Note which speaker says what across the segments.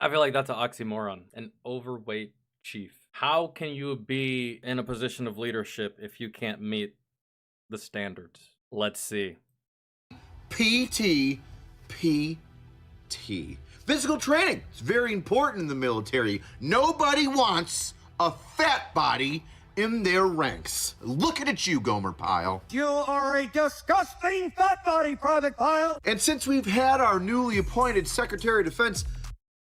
Speaker 1: I feel like that's an oxymoron. An overweight chief. How can you be in a position of leadership if you can't meet the standards? Let's see.
Speaker 2: PT. Physical training is very important in the military. Nobody wants a fat body in their ranks. Looking at you, Gomer Pyle.
Speaker 3: You are a disgusting fat body, Private Pyle.
Speaker 2: And since we've had our newly appointed Secretary of Defense,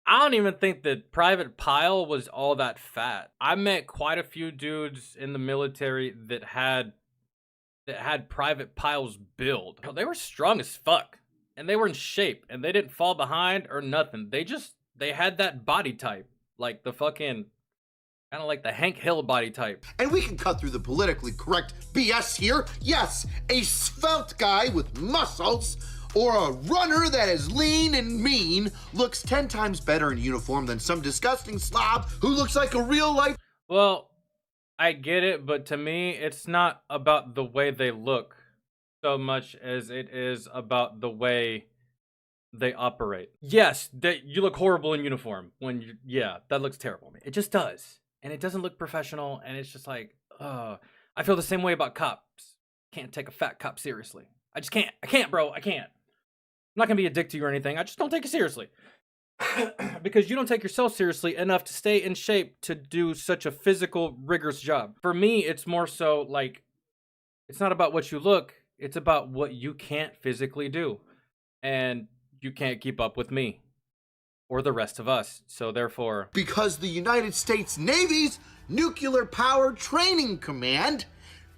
Speaker 1: I don't even think that Private Pyle was all that fat. I met quite a few dudes in the military that had Private Pyle's build. They were strong as fuck. And they were in shape. And they didn't fall behind or nothing. They had that body type. Like the fucking, kind of like the Hank Hill body type.
Speaker 2: and we can cut through the politically correct BS here. Yes, a svelte guy with muscles or a runner that is lean and mean looks 10 times better in uniform than some disgusting slob who looks like a real life.
Speaker 1: Well, I get it, but to me, it's not about the way they look so much as it is about the way they operate. Yes, you look horrible in uniform when you, yeah, that looks terrible. It just does. And it doesn't look professional, and it's just like, I feel the same way about cops. Can't take a fat cop seriously. I just can't. I can't, bro. I can't. I'm not gonna be a dick to you or anything. I just don't take it seriously. Because you don't take yourself seriously enough to stay in shape to do such a physical, rigorous job. For me, it's more so like, it's not about what you look, it's about what you can't physically do. And you can't keep up with me or the rest of us. So therefore,
Speaker 2: Because the United States Navy's Nuclear Power Training Command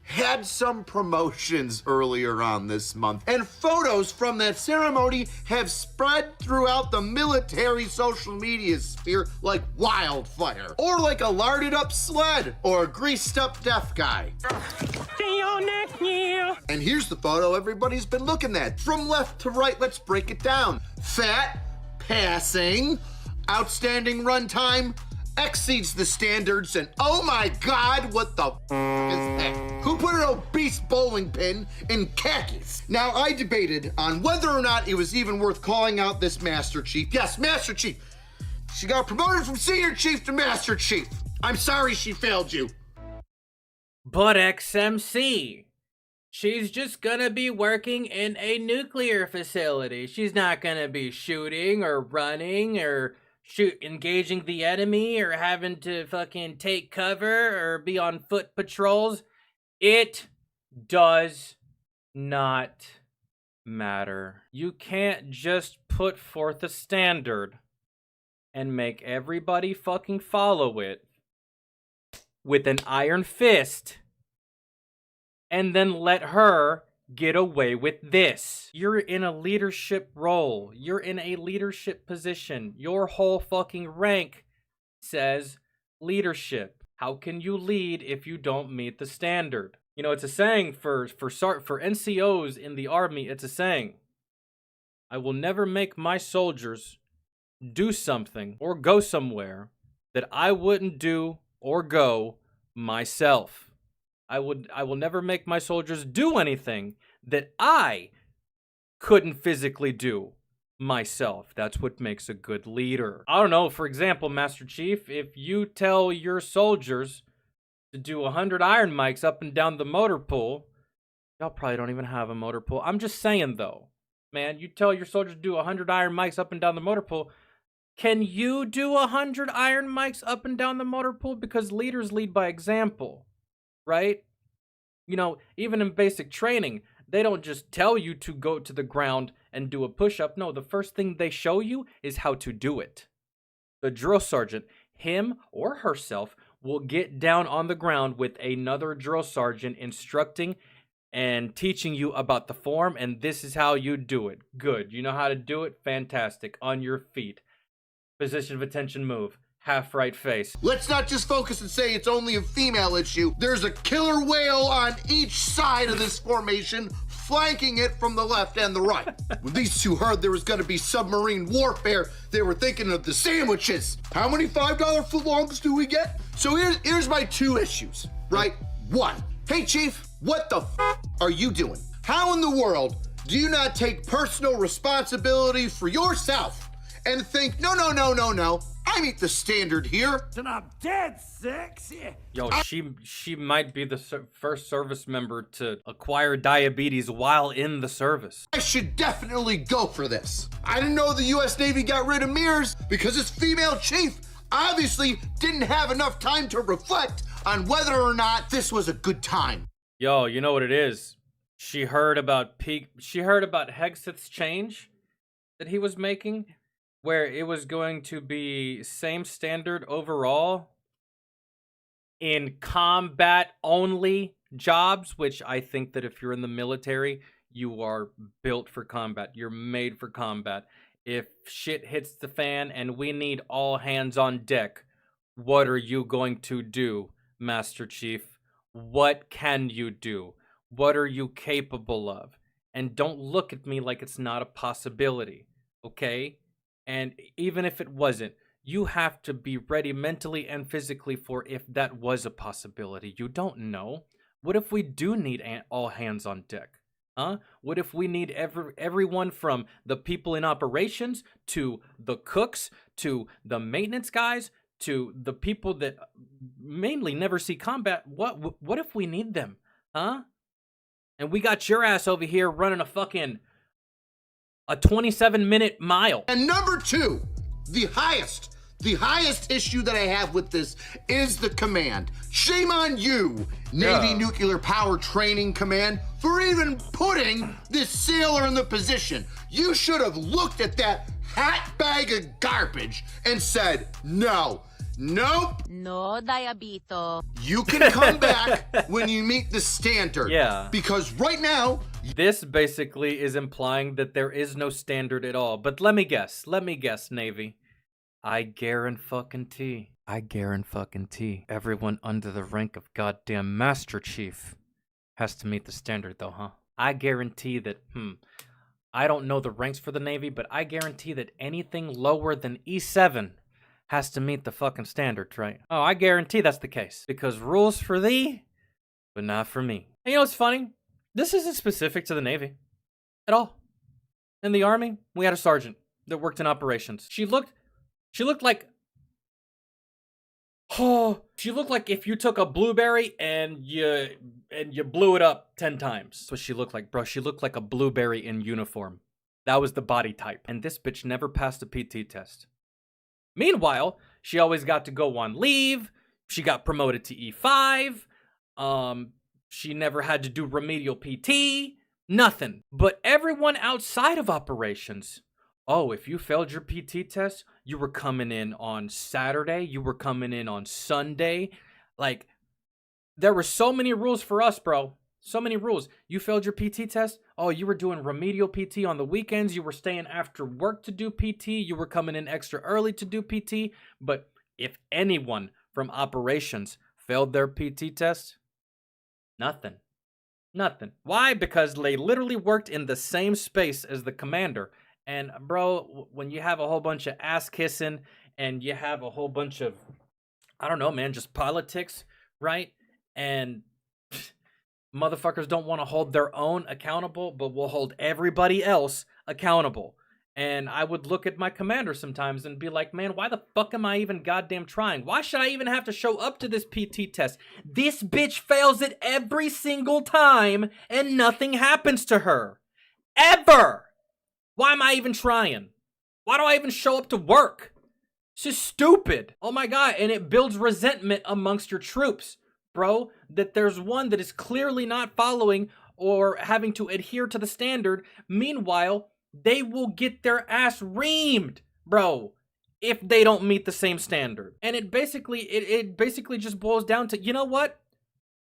Speaker 2: had some promotions earlier on this month, and photos from that ceremony have spread throughout the military social media sphere like wildfire, or like a larded up sled, or a greased up deaf guy. And here's the photo everybody's been looking at. From left to right, let's break it down. Fat, passing, outstanding runtime, exceeds the standards, and oh my god, what the is that? Who put an obese bowling pin in khakis? Now, I debated on whether or not it was even worth calling out this Master Chief. Yes, Master Chief. She got promoted from Senior Chief to Master Chief. I'm sorry she failed you.
Speaker 1: but XMC. She's just gonna be working in a nuclear facility. She's not gonna be shooting or running or engaging the enemy or having to fucking take cover or be on foot patrols. It does not matter. You can't just put forth a standard and make everybody fucking follow it with an iron fist and then let her get away with this. You're in a leadership role. You're in a leadership position. Your whole fucking rank says leadership. How can you lead if you don't meet the standard? You know, it's a saying for NCOs in the army, it's a saying. I will never make my soldiers do something or go somewhere that I wouldn't do or go myself. I will never make my soldiers do anything that I couldn't physically do myself. That's what makes a good leader. I don't know, for example, Master Chief, if you tell your soldiers to do 100 iron mics up and down the motor pool, y'all probably don't even have a motor pool. I'm just saying though, man, you tell your soldiers to do 100 iron mics up and down the motor pool. Can you do 100 iron mics up and down the motor pool? Because leaders lead by example, right? You know, even in basic training, they don't just tell you to go to the ground and do a push-up. No, the first thing they show you is how to do it. The drill sergeant, him or herself, will get down on the ground with another drill sergeant instructing and teaching you about the form, and this is how you do it. Good. You know how to do it? Fantastic. On your feet. Position of attention move. Half right face.
Speaker 2: Let's not just focus and say it's only a female issue. There's a killer whale on each side of this formation, flanking it from the left and the right. When these two heard there was gonna be submarine warfare, they were thinking of the sandwiches. How many $5 footlongs do we get? So here's my two issues, right? One, hey Chief, what the are you doing? How in the world do you not take personal responsibility for yourself and think, no, I meet the standard here.
Speaker 3: And I'm dead sexy.
Speaker 1: Yo, she might be the first service member to acquire diabetes while in the service.
Speaker 2: I should definitely go for this. I didn't know the U.S. Navy got rid of mirrors because his female chief obviously didn't have enough time to reflect on whether or not this was a good time.
Speaker 1: Yo, you know what it is? She heard about Hegseth's change that he was making, where it was going to be same standard overall in combat only jobs, which I think that if you're in the military, you are built for combat. You're made for combat. If shit hits the fan and we need all hands on deck, what are you going to do, Master Chief? What can you do? What are you capable of? And don't look at me like it's not a possibility, okay? And even if it wasn't, you have to be ready mentally and physically for if that was a possibility. You don't know. What if we do need all hands on deck? Huh? What if we need everyone from the people in operations to the cooks to the maintenance guys to the people that mainly never see combat? What if we need them? Huh? And we got your ass over here running a 27-minute mile.
Speaker 2: And number two, the highest issue that I have with this is the command. Shame on you, Navy Nuclear Power Training Command, for even putting this sailor in the position. You should have looked at that hot bag of garbage and said, no, nope.
Speaker 4: No, Diabito.
Speaker 2: You can come back when you meet the standard.
Speaker 1: Yeah.
Speaker 2: Because right now,
Speaker 1: this basically is implying that there is no standard at all. But let me guess, Navy. I guarantee everyone under the rank of goddamn Master Chief has to meet the standard though, huh? I guarantee that, I don't know the ranks for the Navy, but I guarantee that anything lower than E7 has to meet the fucking standards, right? Oh, I guarantee that's the case. Because rules for thee, but not for me. And you know what's funny? This isn't specific to the Navy at all. In the Army, we had a sergeant that worked in operations. She looked like if you took a blueberry and you blew it up 10 times. That's what she looked like, bro. She looked like a blueberry in uniform. That was the body type. And this bitch never passed a PT test. Meanwhile, she always got to go on leave. She got promoted to E5. She never had to do remedial PT. Nothing. But everyone outside of operations, oh, if you failed your PT test, you were coming in on Saturday. You were coming in on Sunday. Like, there were so many rules for us, bro. So many rules. You failed your PT test? Oh, you were doing remedial PT on the weekends. You were staying after work to do PT. You were coming in extra early to do PT. But if anyone from operations failed their PT test, nothing. Why? Because they literally worked in the same space as the commander. And bro, when you have a whole bunch of ass kissing and you have a whole bunch of, I don't know, man, just politics, right? And motherfuckers don't want to hold their own accountable, but will hold everybody else accountable. And I would look at my commander sometimes and be like, man, why the fuck am I even goddamn trying? Why should I even have to show up to this PT test? This bitch fails it every single time and nothing happens to her. Ever! Why am I even trying? Why do I even show up to work? It's just stupid. Oh my God, and it builds resentment amongst your troops, bro, that there's one that is clearly not following or having to adhere to the standard. Meanwhile, they will get their ass reamed, bro, if they don't meet the same standard. And it basically just boils down to, you know what?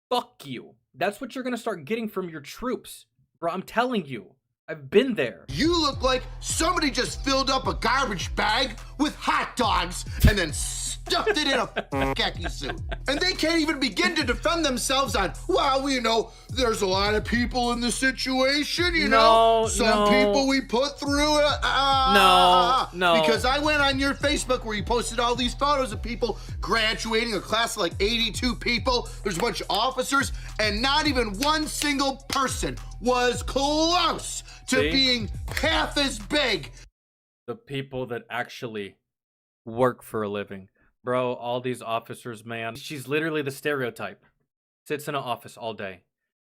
Speaker 1: Fuck you. That's what you're gonna start getting from your troops, bro. I'm telling you. I've been there.
Speaker 2: You look like somebody just filled up a garbage bag with hot dogs and then stuffed it in a khaki suit. And they can't even begin to defend themselves on, well, you know, there's a lot of people in the situation, you know. Some people we put through it.
Speaker 1: No.
Speaker 2: Because I went on your Facebook where you posted all these photos of people graduating, a class of like 82 people. There's a bunch of officers, and not even one single person was close to being half as big.
Speaker 1: The people that actually work for a living. Bro, all these officers, man. She's literally the stereotype. Sits in an office all day.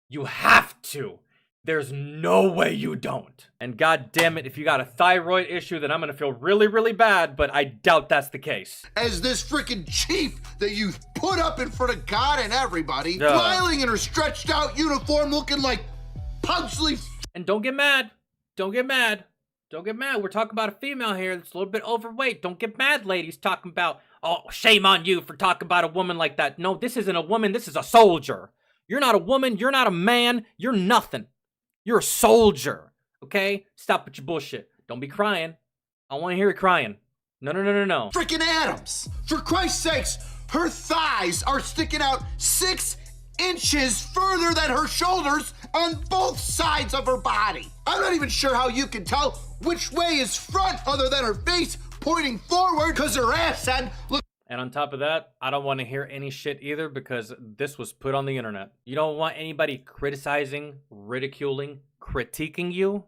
Speaker 1: You have to. There's no way you don't. And god damn it, if you got a thyroid issue, then I'm gonna feel really, really bad, but I doubt that's the case.
Speaker 2: As this freaking chief that you put up in front of God and everybody, smiling in her stretched out uniform looking like Pugsley.
Speaker 1: And don't get mad. Don't get mad. Don't get mad. We're talking about a female here that's a little bit overweight. Don't get mad, ladies, talking about, oh, shame on you for talking about a woman like that. No, this isn't a woman. This is a soldier. You're not a woman. You're not a man. You're nothing. You're a soldier. Okay? Stop with your bullshit. Don't be crying. I don't want to hear you crying. No, no, no, no, no.
Speaker 2: Freaking Adams. For Christ's sakes, her thighs are sticking out 6 inches further than her shoulders on both sides of her body. I'm not even sure how you can tell which way is front other than her face pointing forward because her ass end looks.
Speaker 1: And on top of that, I don't want to hear any shit either because this was put on the internet. You don't want anybody criticizing, ridiculing, critiquing you.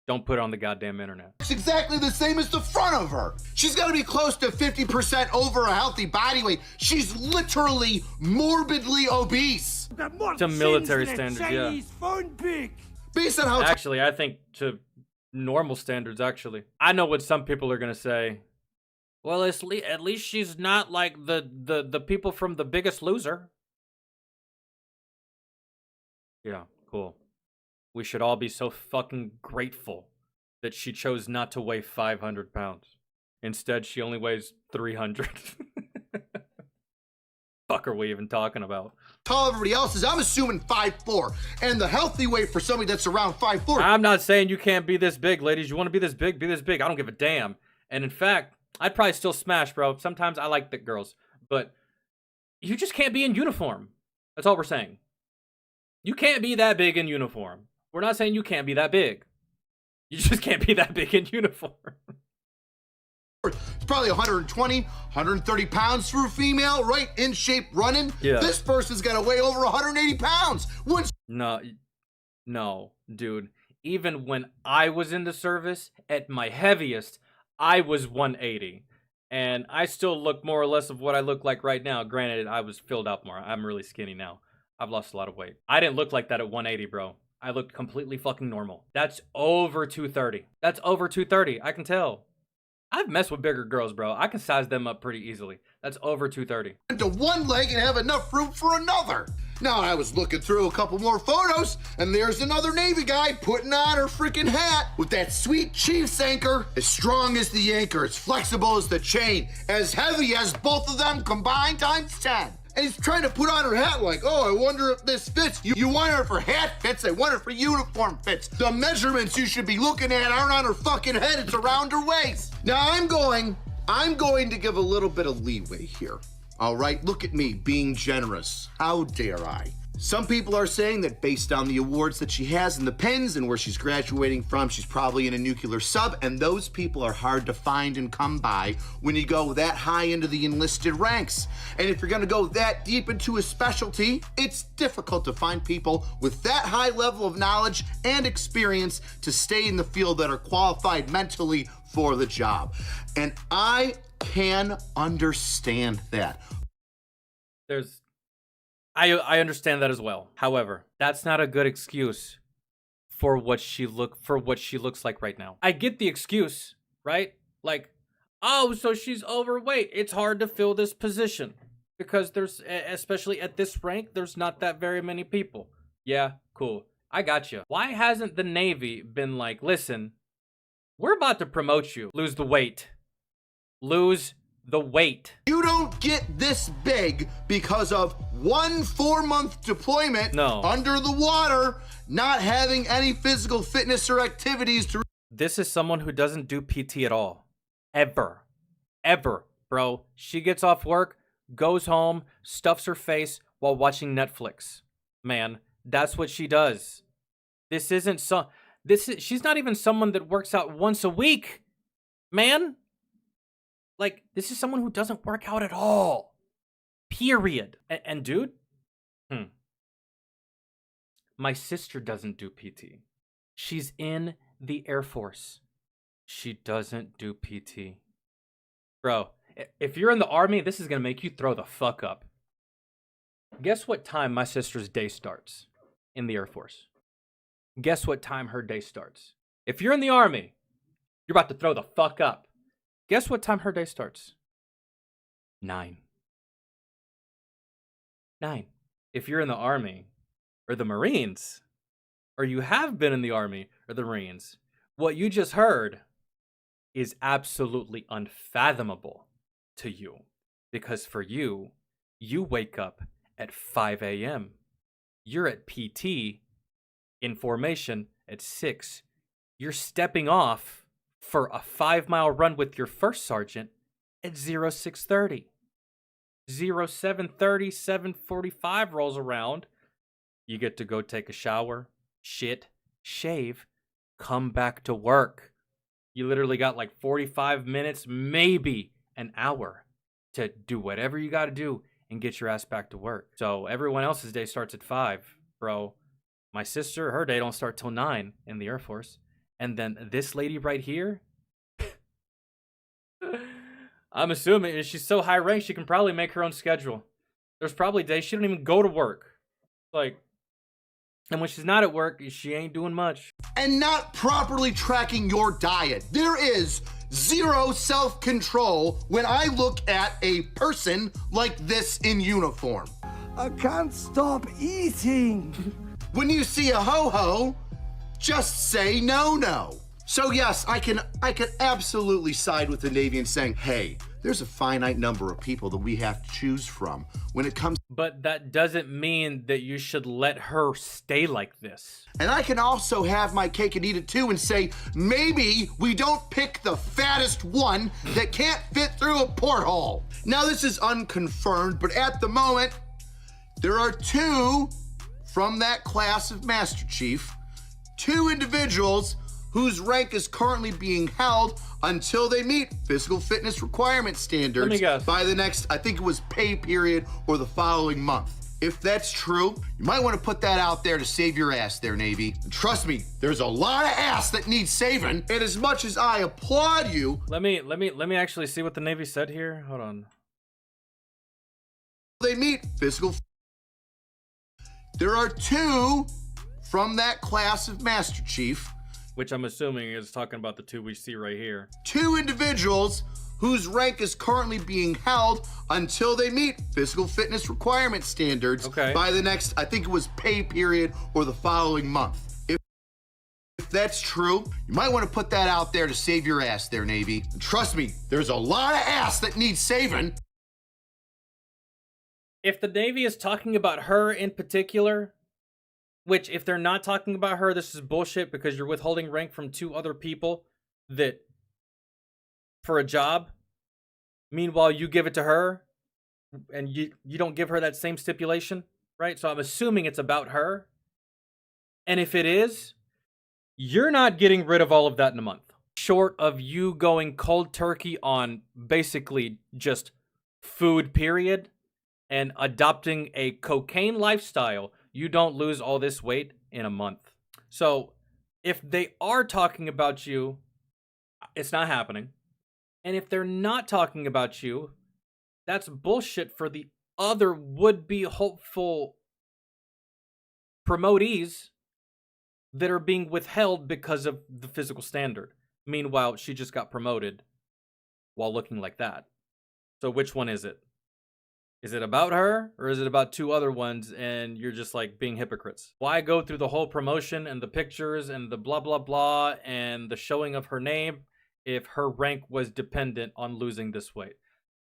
Speaker 1: Don't put it on the goddamn internet.
Speaker 2: It's exactly the same as the front of her. She's got to be close to 50% over a healthy body weight. She's literally morbidly obese.
Speaker 1: To military standards, yeah.
Speaker 2: Based on how
Speaker 1: actually, I think to normal standards, actually. I know what some people are going to say. Well, at least she's not like the people from The Biggest Loser. Yeah, cool. We should all be so fucking grateful that she chose not to weigh 500 pounds. Instead, she only weighs 300. Fuck are we even talking about?
Speaker 2: Tall everybody else is, I'm assuming 5'4", and the healthy weight for somebody that's around 5'4".
Speaker 1: I'm not saying you can't be this big, ladies. You want to be this big? Be this big. I don't give a damn. And in fact, I'd probably still smash, bro. Sometimes I like thick girls, but you just can't be in uniform. That's all we're saying. You can't be that big in uniform. We're not saying you can't be that big. You just can't be that big in uniform.
Speaker 2: It's probably 120, 130 pounds for a female, right? In shape, running.
Speaker 1: Yeah.
Speaker 2: This person's got to weigh over 180 pounds.
Speaker 1: No, dude. Even when I was in the service, at my heaviest, I was 180. And I still look more or less of what I look like right now. Granted, I was filled up more. I'm really skinny now. I've lost a lot of weight. I didn't look like that at 180, bro. I looked completely fucking normal. That's over 230. That's over 230. I can tell. I've messed with bigger girls, bro. I can size them up pretty easily. That's over 230.
Speaker 2: Into one leg and have enough room for another. Now, I was looking through a couple more photos, and there's another Navy guy putting on her freaking hat with that sweet Chiefs anchor. As strong as the anchor, as flexible as the chain, as heavy as both of them combined times 10. And he's trying to put on her hat like, oh, I wonder if this fits. You want her for hat fits, I want her for uniform fits. The measurements you should be looking at aren't on her fucking head, it's around her waist. Now I'm going to give a little bit of leeway here. All right, look at me being generous. How dare I? Some people are saying that based on the awards that she has and the pins and where she's graduating from, she's probably in a nuclear sub, and those people are hard to find and come by when you go that high into the enlisted ranks. And if you're gonna go that deep into a specialty, it's difficult to find people with that high level of knowledge and experience to stay in the field that are qualified mentally for the job. And I can understand that.
Speaker 1: I understand that as well. However, that's not a good excuse for what she looks like right now. I get the excuse, right? Like, oh, so she's overweight. It's hard to fill this position because there's, especially at this rank, there's not that very many people. Yeah, cool. I got you. Why hasn't the Navy been like, listen, we're about to promote you. Lose the weight. Lose the weight.
Speaker 2: You don't get this big because of 1 4-month deployment under the water, not having any physical fitness or activities to.
Speaker 1: This is someone who doesn't do PT at all. Ever. Ever, bro. She gets off work, goes home, stuffs her face while watching Netflix. Man, that's what she does. She's not even someone that works out once a week. Man. Like, this is someone who doesn't work out at all. Period. And dude, my sister doesn't do PT. She's in the Air Force. She doesn't do PT. Bro, If you're in the Army, this is gonna make you throw the fuck up. Guess what time my sister's day starts in the Air Force? Guess what time her day starts? If you're in the Army, you're about to throw the fuck up. Guess what time her day starts? 9. 9. If you're in the Army or the Marines, or you have been in the Army or the Marines, what you just heard is absolutely unfathomable to you. Because for you, you wake up at 5 a.m. You're at PT in formation at 6. You're stepping off for a 5-mile run with your first sergeant at 0630. 0730, 745 rolls around. You get to go take a shower, shit, shave, come back to work. You literally got like 45 minutes, maybe an hour to do whatever you got to do and get your ass back to work. So everyone else's day starts at 5, bro. My sister, her day don't start till 9 in the Air Force. And then this lady right here, I'm assuming she's so high ranked, she can probably make her own schedule. There's probably days she don't even go to work. Like, and when she's not at work, she ain't doing much.
Speaker 2: And not properly tracking your diet. There is zero self-control when I look at a person like this in uniform.
Speaker 3: I can't stop eating.
Speaker 2: When you see a ho-ho, just say no. So yes, I can absolutely side with the Navy in saying, hey, there's a finite number of people that we have to choose from when it comes.
Speaker 1: But that doesn't mean that you should let her stay like this.
Speaker 2: And I can also have my cake and eat it too and say, maybe we don't pick the fattest one that can't fit through a porthole. Now this is unconfirmed, but at the moment, there are 2 from that class of Master Chief, 2 individuals whose rank is currently being held until they meet physical fitness requirement standards
Speaker 1: Let me guess.
Speaker 2: by the next, I think it was pay period or the following month. If that's true, you might want to put that out there to save your ass there, Navy. And trust me, there's a lot of ass that needs saving. And as much as I applaud you,
Speaker 1: Let me actually see what the Navy said here. Hold on.
Speaker 2: they meet physical. There are 2 from that class of Master Chief,
Speaker 1: Which I'm assuming is talking about the 2 we see right here.
Speaker 2: 2 individuals whose rank is currently being held until they meet physical fitness requirement standards by the next, I think it was pay period or the following month. If that's true, you might want to put that out there to save your ass there, Navy. And trust me, there's a lot of ass that needs saving.
Speaker 1: If the Navy is talking about her in particular, which if they're not talking about her, this is bullshit because you're withholding rank from 2 other people that for a job. Meanwhile, you give it to her and you don't give her that same stipulation, right? So I'm assuming it's about her. And if it is, you're not getting rid of all of that in a month. Short of you going cold turkey on basically just food, period, and adopting a cocaine lifestyle, you don't lose all this weight in a month. So if they are talking about you, it's not happening. And if they're not talking about you, that's bullshit for the other would-be hopeful promotees that are being withheld because of the physical standard. Meanwhile, she just got promoted while looking like that. So which one is it? Is it about her or is it about 2 other ones and you're just like being hypocrites? Why go through the whole promotion and the pictures and the blah, blah, blah and the showing of her name if her rank was dependent on losing this weight?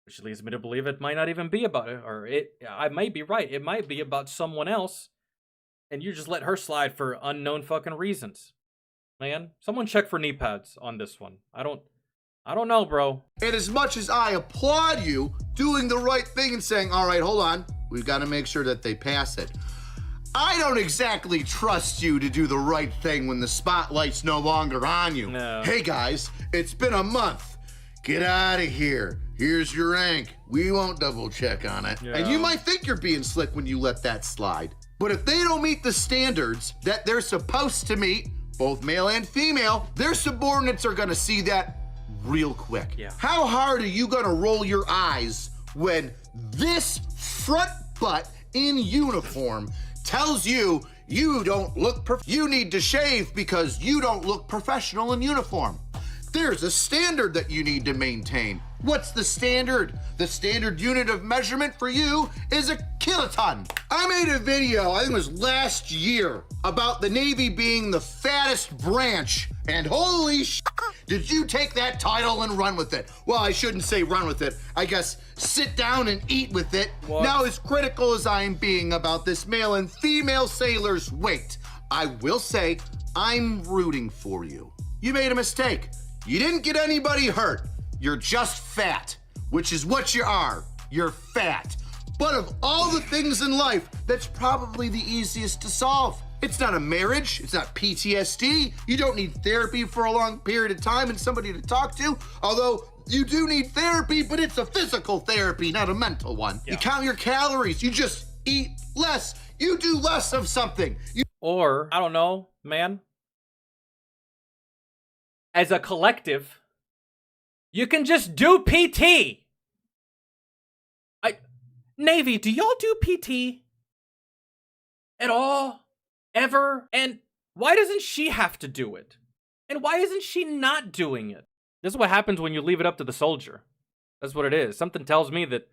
Speaker 1: Which leads me to believe it might not even be about it, or I might be right. It might be about someone else and you just let her slide for unknown fucking reasons. Man, someone check for knee pads on this one. I don't know, bro.
Speaker 2: And as much as I applaud you doing the right thing and saying, all right, hold on, we've got to make sure that they pass it, I don't exactly trust you to do the right thing when the spotlight's no longer on you.
Speaker 1: No.
Speaker 2: Hey guys, it's been a month. Get out of here. Here's your rank. We won't double check on it.
Speaker 1: Yeah.
Speaker 2: And you might think you're being slick when you let that slide. But if they don't meet the standards that they're supposed to meet, both male and female, their subordinates are gonna see that real quick.
Speaker 1: Yeah.
Speaker 2: How hard are you gonna roll your eyes when this front butt in uniform tells you you don't look you need to shave because you don't look professional in uniform? There's a standard that you need to maintain. What's the standard? The standard unit of measurement for you is a kiloton. I made a video, I think it was last year, about the Navy being the fattest branch, and holy did you take that title and run with it? Well, I shouldn't say run with it. I guess sit down and eat with it.
Speaker 1: What?
Speaker 2: Now, as critical as I am being about this male and female sailors' weight, I will say I'm rooting for you. You made a mistake. You didn't get anybody hurt. You're just fat, which is what you are. You're fat. But of all the things in life, that's probably the easiest to solve. It's not a marriage, it's not PTSD. You don't need therapy for a long period of time and somebody to talk to, although you do need therapy, but it's a physical therapy, not a mental one.
Speaker 1: Yeah.
Speaker 2: You count your calories, you just eat less. You do less of something.
Speaker 1: Or, I don't know, man. As a collective, you can just do PT. Navy, do y'all do PT? At all? Ever? And why doesn't she have to do it? And why isn't she not doing it? This is what happens when you leave it up to the soldier. That's what it is. Something tells me that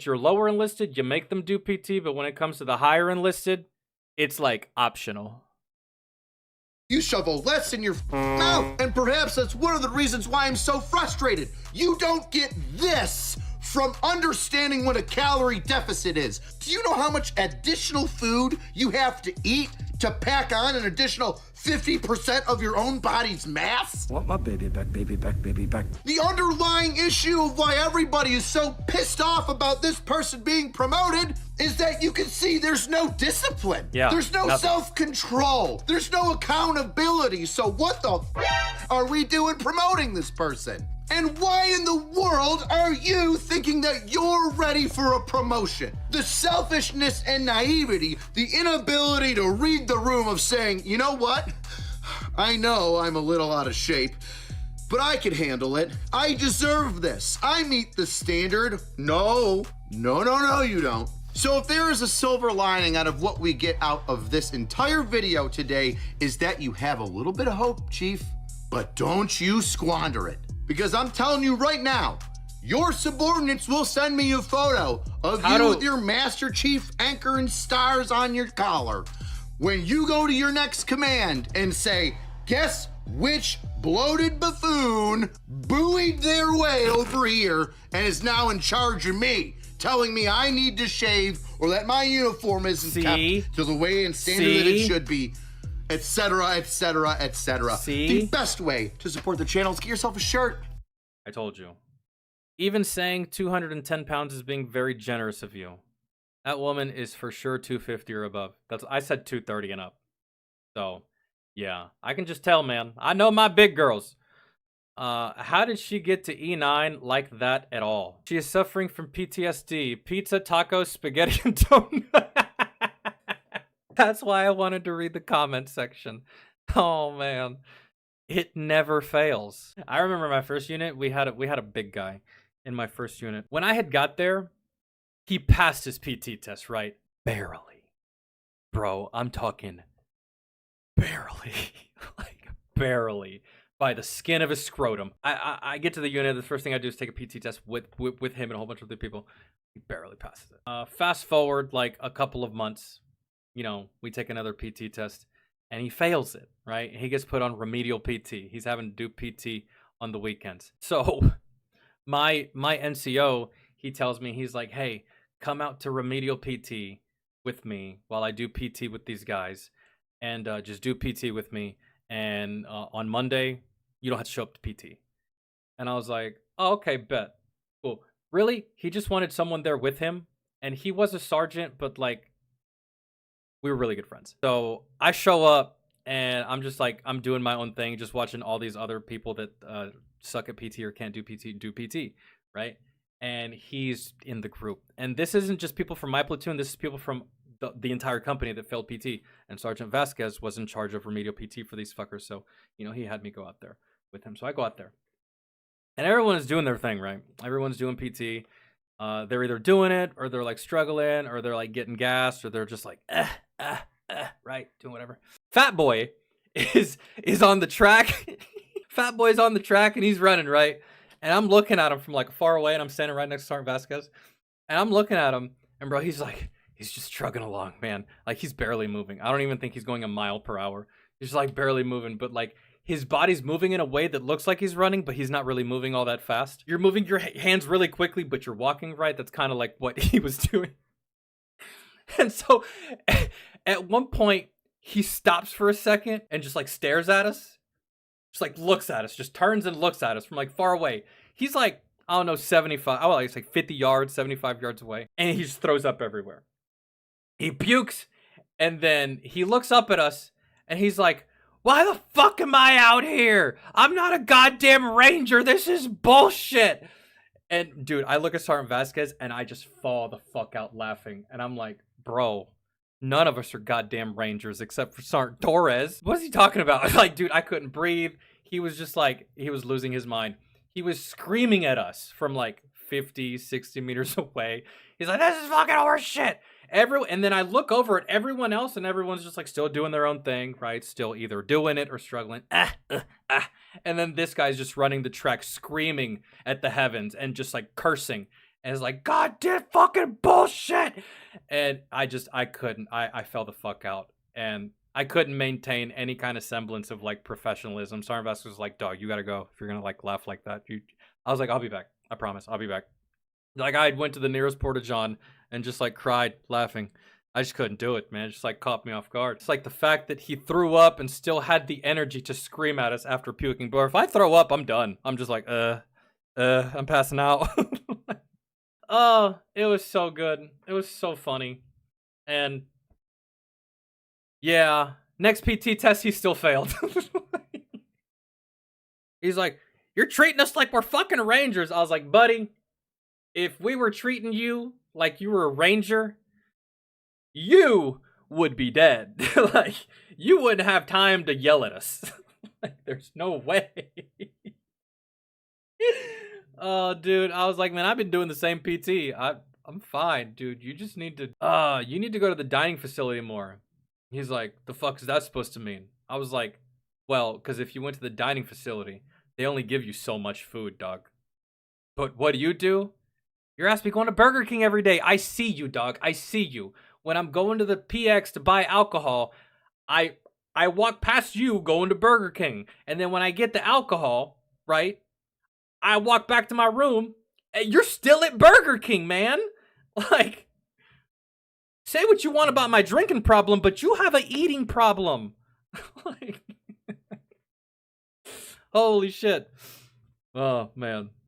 Speaker 1: you're lower enlisted, you make them do PT, but when it comes to the higher enlisted, it's like optional.
Speaker 2: You shovel less in your mouth, and perhaps that's one of the reasons why I'm so frustrated. You don't get this from understanding what a calorie deficit is. Do you know how much additional food you have to eat to pack on an additional 50% of your own body's mass?
Speaker 3: Want my baby back, baby back, baby back.
Speaker 2: The underlying issue of why everybody is so pissed off about this person being promoted is that you can see there's no discipline.
Speaker 1: Yeah,
Speaker 2: There's no
Speaker 1: nothing.
Speaker 2: self-control. There's no accountability. So what the are we doing promoting this person? And why in the world are you thinking that you're ready for a promotion? The selfishness and naivety, the inability to read the room of saying, you know what? I know I'm a little out of shape, but I can handle it. I deserve this. I meet the standard. No, you don't. So if there is a silver lining out of what we get out of this entire video today, is that you have a little bit of hope, Chief, but don't you squander it. Because I'm telling you right now, your subordinates will send me a photo of you with your Master Chief anchor and stars on your collar. When you go to your next command and say, guess which bloated buffoon buoyed their way over here and is now in charge of me, telling me I need to shave or that my uniform isn't kept to the way and standard that it should be, etc., etc., etc. The best way to support the channel is get yourself a shirt.
Speaker 1: I told you. Even saying 210 pounds is being very generous of you. That woman is for sure 250 or above. I said 230 and up. So, yeah. I can just tell, man. I know my big girls. How did she get to E9 like that at all? She is suffering from PTSD. Pizza, tacos, spaghetti, and donut. That's why I wanted to read the comment section. Oh, man. It never fails. I remember my first unit, we had a big guy in my first unit. When I had got there, he passed his PT test, right? Barely. Bro, I'm talking barely. Like, barely. By the skin of his scrotum. I get to the unit, the first thing I do is take a PT test with him and a whole bunch of other people. He barely passes it. Fast forward like a couple of months, you know, we take another PT test. And he fails it, right? He gets put on remedial PT. He's having to do PT on the weekends. So my NCO, he tells me, he's like, hey, come out to remedial PT with me while I do PT with these guys. And just do PT with me. And on Monday, you don't have to show up to PT. And I was like, oh, okay, bet. Cool. Really? He just wanted someone there with him. And he was a sergeant, but like, we were really good friends. So I show up and I'm just like, I'm doing my own thing, just watching all these other people that suck at PT or can't do PT, right? And he's in the group. And this isn't just people from my platoon. This is people from the entire company that failed PT. And Sergeant Vasquez was in charge of remedial PT for these fuckers. So, you know, he had me go out there. with him. So I go out there. And everyone is doing their thing, right? Everyone's doing PT. They're either doing it or they're like struggling or they're like getting gassed or they're just like right, doing whatever. Fat boy is on the track. Fat boy's on the track and he's running, right? And I'm looking at him from like far away and I'm standing right next to Sergeant Vasquez. And I'm looking at him and bro, he's just trugging along, man. Like he's barely moving. I don't even think he's going a mile per hour. He's just like barely moving, but like his body's moving in a way that looks like he's running, but he's not really moving all that fast. You're moving your hands really quickly, but you're walking right. That's kind of like what he was doing. And so at one point, he stops for a second and just like stares at us. Just like looks at us, just turns and looks at us from like far away. He's like, I don't know, 75, oh, it's like 50 yards, 75 yards away. And he just throws up everywhere. He pukes and then he looks up at us and he's like, why the fuck am I out here? I'm not a goddamn ranger. This is bullshit. And dude, I look at Sergeant Vasquez and I just fall the fuck out laughing. And I'm like, bro, none of us are goddamn rangers except for Sergeant Torres. What is he talking about? Like, dude, I couldn't breathe. He was just like, he was losing his mind. He was screaming at us from like 50, 60 meters away. He's like, this is fucking horse shit. And then I look over at everyone else and everyone's just like still doing their own thing, right? Still either doing it or struggling. And then this guy's just running the track screaming at the heavens and just like cursing. And it's like, God damn fucking bullshit. And I couldn't. I fell the fuck out. And I couldn't maintain any kind of semblance of like professionalism. Sergeant Vasquez was like, dog, you gotta go. If you're gonna like laugh like that. I was like, I'll be back. I promise. I'll be back. Like I went to the nearest porta-john and just like cried laughing. I just couldn't do it, man. It just like caught me off guard. It's like the fact that he threw up and still had the energy to scream at us after puking. But if I throw up, I'm done. I'm just like, I'm passing out. Oh, it was so good. It was so funny. And yeah, next PT test, he still failed. He's like, you're treating us like we're fucking rangers. I was like, buddy, if we were treating you like you were a ranger, you would be dead. Like, you wouldn't have time to yell at us. Like, there's no way. Oh, dude, I was like, man, I've been doing the same PT. I'm fine, dude. You just need to, you need to go to the dining facility more. He's like, the fuck is that supposed to mean? I was like, well, because if you went to the dining facility, they only give you so much food, dog. But what do? Your ass be going to Burger King every day. I see you, dog. I see you. When I'm going to the PX to buy alcohol, I walk past you going to Burger King. And then when I get the alcohol, right, I walk back to my room and you're still at Burger King, man. Like, say what you want about my drinking problem, but you have an eating problem. Like, holy shit. Oh, man.